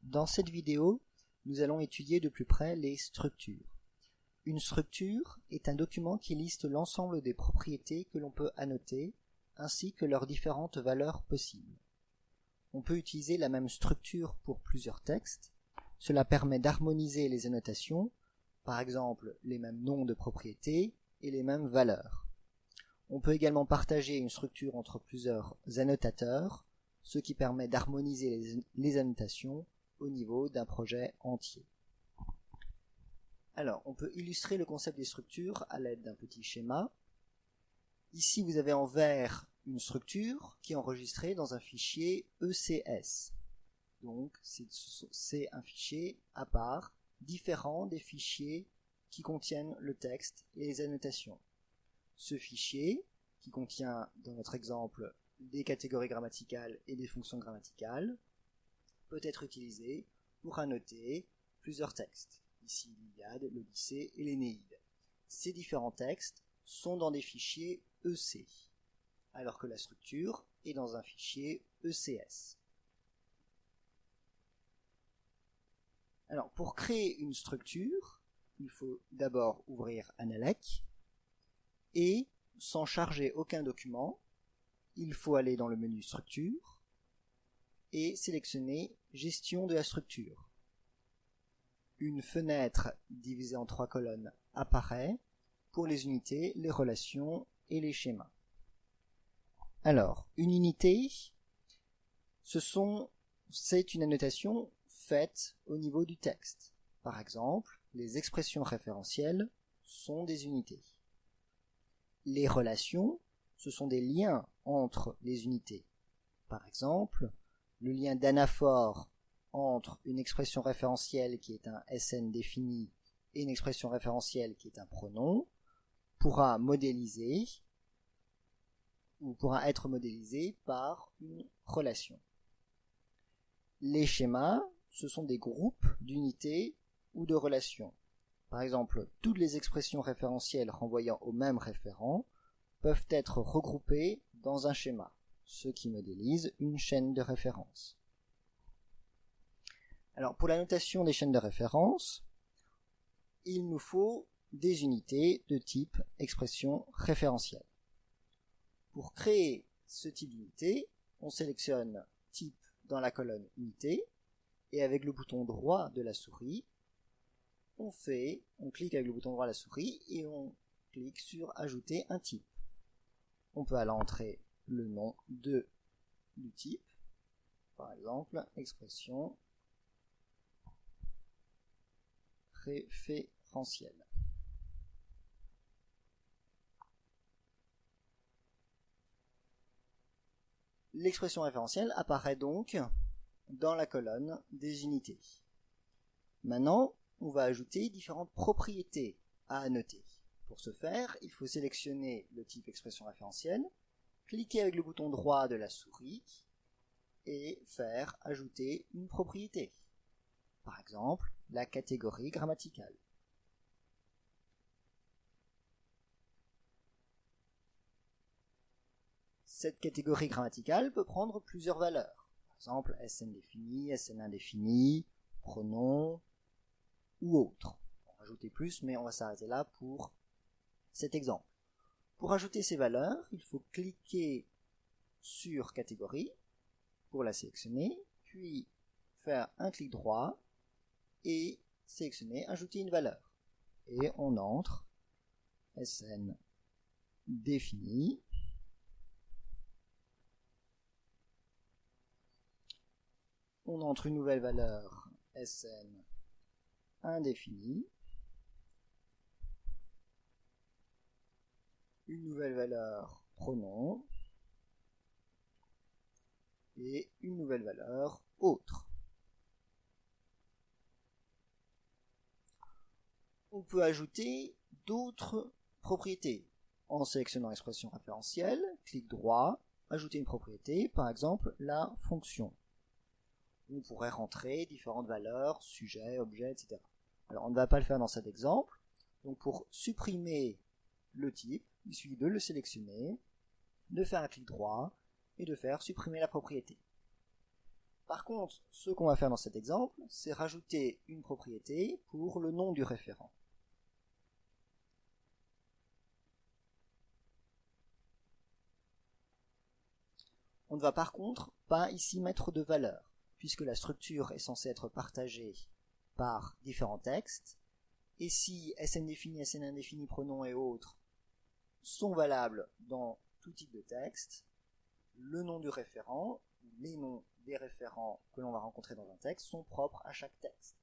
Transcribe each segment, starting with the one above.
Dans cette vidéo, nous allons étudier de plus près les structures. Une structure est un document qui liste l'ensemble des propriétés que l'on peut annoter, ainsi que leurs différentes valeurs possibles. On peut utiliser la même structure pour plusieurs textes. Cela permet d'harmoniser les annotations, par exemple les mêmes noms de propriétés et les mêmes valeurs. On peut également partager une structure entre plusieurs annotateurs, ce qui permet d'harmoniser les annotations au niveau d'un projet entier. Alors, on peut illustrer le concept des structures à l'aide d'un petit schéma. Ici, vous avez en vert une structure qui est enregistrée dans un fichier ECS. Donc, c'est un fichier à part, différent des fichiers qui contiennent le texte et les annotations. Ce fichier, qui contient, dans notre exemple, des catégories grammaticales et des fonctions grammaticales, peut être utilisé pour annoter plusieurs textes. Ici l'Iliade, l'Odyssée et l'Énéide. Ces différents textes sont dans des fichiers EC, alors que la structure est dans un fichier ECS. Alors, pour créer une structure, il faut d'abord ouvrir Analec et, sans charger aucun document, il faut aller dans le menu Structure et sélectionner Gestion de la structure. Une fenêtre divisée en 3 colonnes apparaît pour les unités, les relations et les schémas. Alors, une unité, c'est une annotation faite au niveau du texte. Par exemple, les expressions référentielles sont des unités. Les relations, ce sont des liens entre les unités. Par exemple, le lien d'anaphore entre une expression référentielle qui est un SN défini et une expression référentielle qui est un pronom pourra être modélisé par une relation. Les schémas, ce sont des groupes d'unités ou de relations. Par exemple, toutes les expressions référentielles renvoyant au même référent peuvent être regroupées dans un schéma, ce qui modélise une chaîne de référence. Alors, pour la notation des chaînes de référence, il nous faut des unités de type expression référentielle. Pour créer ce type d'unité, on sélectionne type dans la colonne unité et avec le bouton droit de la souris, on clique avec le bouton droit de la souris et on clique sur ajouter un type. On peut alors entrer le nom du type, par exemple expression référentielle. L'expression référentielle apparaît donc dans la colonne des unités. Maintenant, on va ajouter différentes propriétés à annoter. Pour ce faire, il faut sélectionner le type expression référentielle, cliquer avec le bouton droit de la souris et faire ajouter une propriété. Par exemple, la catégorie grammaticale. Cette catégorie grammaticale peut prendre plusieurs valeurs. Par exemple, SN défini, SN indéfini, pronom ou autre. On va ajouter plus, mais on va s'arrêter là pour cet exemple. Pour ajouter ces valeurs, il faut cliquer sur catégorie pour la sélectionner, puis faire un clic droit et sélectionner ajouter une valeur. Et on entre SN défini. On entre une nouvelle valeur SN indéfini. Une nouvelle valeur pronom. Et une nouvelle valeur autre. On peut ajouter d'autres propriétés. En sélectionnant expression référentielle, clic droit, ajouter une propriété, par exemple la fonction. On pourrait rentrer différentes valeurs, sujet, objet, etc. Alors on ne va pas le faire dans cet exemple. Donc pour supprimer le type, il suffit de le sélectionner, de faire un clic droit et de faire supprimer la propriété. Par contre, ce qu'on va faire dans cet exemple, c'est rajouter une propriété pour le nom du référent. On ne va par contre pas ici mettre de valeur, puisque la structure est censée être partagée par différents textes, et si SN défini, SN indéfini, pronom et autres sont valables dans tout type de texte, le nom du référent, les noms des référents que l'on va rencontrer dans un texte sont propres à chaque texte.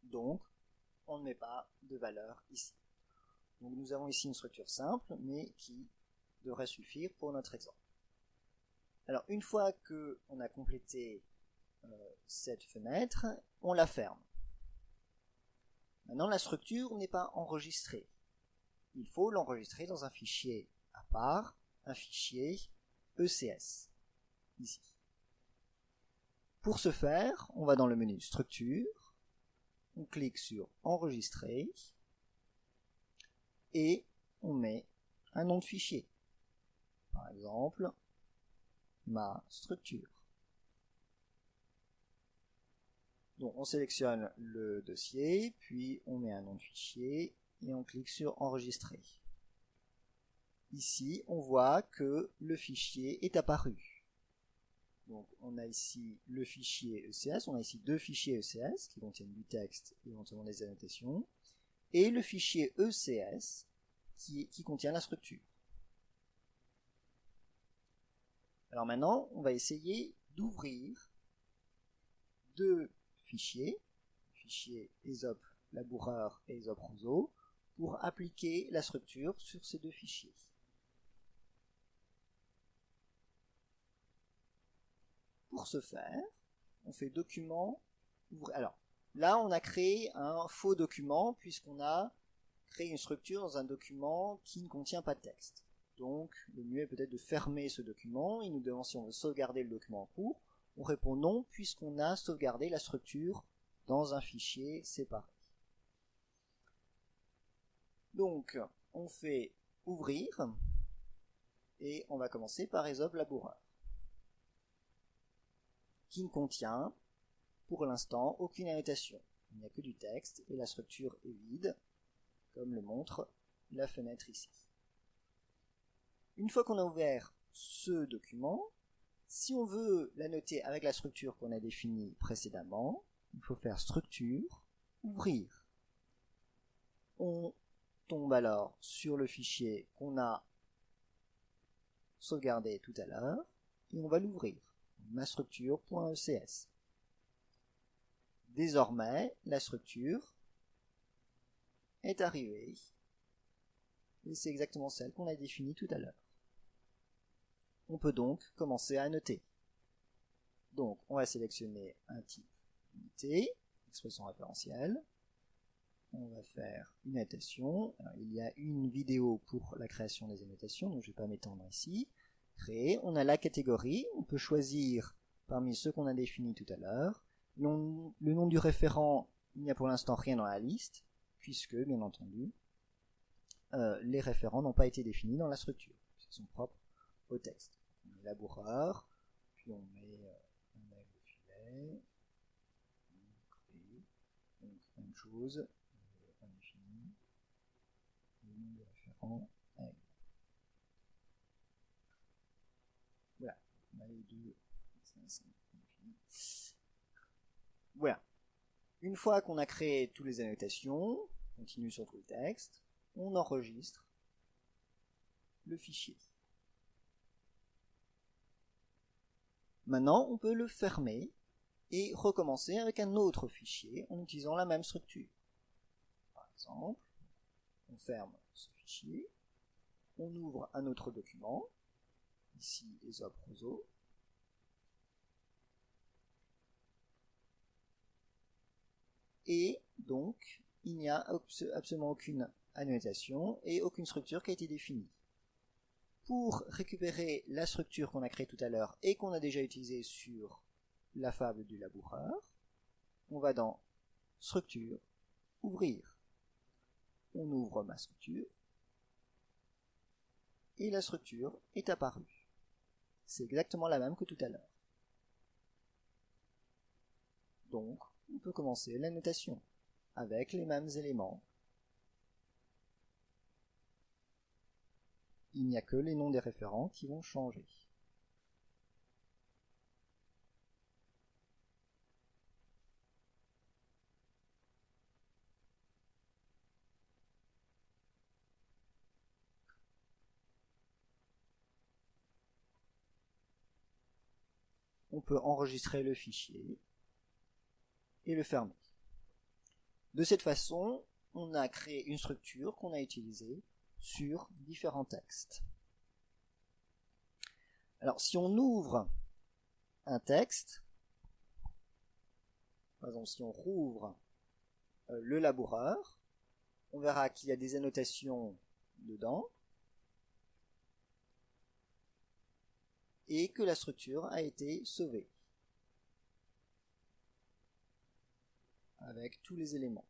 Donc, on ne met pas de valeur ici. Donc nous avons ici une structure simple, mais qui devrait suffire pour notre exemple. Alors, une fois qu'on a complété cette fenêtre, on la ferme. Maintenant, la structure n'est pas enregistrée. Il faut l'enregistrer dans un fichier à part, un fichier ECS, ici. Pour ce faire, on va dans le menu Structure, on clique sur Enregistrer, et on met un nom de fichier. Par exemple, ma structure. Donc on sélectionne le dossier, puis on met un nom de fichier et on clique sur Enregistrer. Ici, on voit que le fichier est apparu. Donc on a ici le fichier ECS, on a ici deux fichiers ECS qui contiennent du texte et éventuellement des annotations, et le fichier ECS qui contient la structure. Alors maintenant, on va essayer d'ouvrir deux fichiers, fichier ESOP laboureur et ESOP roseau, pour appliquer la structure sur ces deux fichiers. Pour ce faire, on fait document ouvrir. Alors là, on a créé un faux document puisqu'on a créé une structure dans un document qui ne contient pas de texte. Donc le mieux est peut-être de fermer ce document. Il nous demande si on veut sauvegarder le document en cours. On répond non puisqu'on a sauvegardé la structure dans un fichier séparé. Donc on fait ouvrir et on va commencer par ESOP laboureur, qui ne contient pour l'instant aucune annotation. Il n'y a que du texte et la structure est vide, comme le montre la fenêtre ici. Une fois qu'on a ouvert ce document, si on veut l'annoter avec la structure qu'on a définie précédemment, il faut faire structure, ouvrir. On tombe alors sur le fichier qu'on a sauvegardé tout à l'heure et on va l'ouvrir. mastructure.ecs. Désormais, la structure est arrivée et c'est exactement celle qu'on a définie tout à l'heure. On peut donc commencer à annoter. Donc, on va sélectionner un type unité, expression référentielle. On va faire une annotation. Alors, il y a une vidéo pour la création des annotations, donc je ne vais pas m'étendre ici. Créer. On a la catégorie. On peut choisir parmi ceux qu'on a définis tout à l'heure. Le nom du référent, il n'y a pour l'instant rien dans la liste, puisque, bien entendu, les référents n'ont pas été définis dans la structure. Ils sont propres au texte. On met laboureur, puis on met le filet, on crée, donc même chose, indéfini, le nom du référent, avec. Voilà, on a les deux, voilà. Une fois qu'on a créé toutes les annotations, on continue sur tout le texte, on enregistre le fichier. Maintenant, on peut le fermer et recommencer avec un autre fichier en utilisant la même structure. Par exemple, on ferme ce fichier, on ouvre un autre document, ici ESOP roseau, et donc il n'y a absolument aucune annotation et aucune structure qui a été définie. Pour récupérer la structure qu'on a créée tout à l'heure et qu'on a déjà utilisée sur la fable du laboureur, on va dans structure, ouvrir. On ouvre ma structure et la structure est apparue. C'est exactement la même que tout à l'heure. Donc, on peut commencer l'annotation avec les mêmes éléments. Il n'y a que les noms des référents qui vont changer. On peut enregistrer le fichier et le fermer. De cette façon, on a créé une structure qu'on a utilisée sur différents textes. Alors, si on ouvre un texte, par exemple, si on rouvre le laboureur, on verra qu'il y a des annotations dedans et que la structure a été sauvée avec tous les éléments.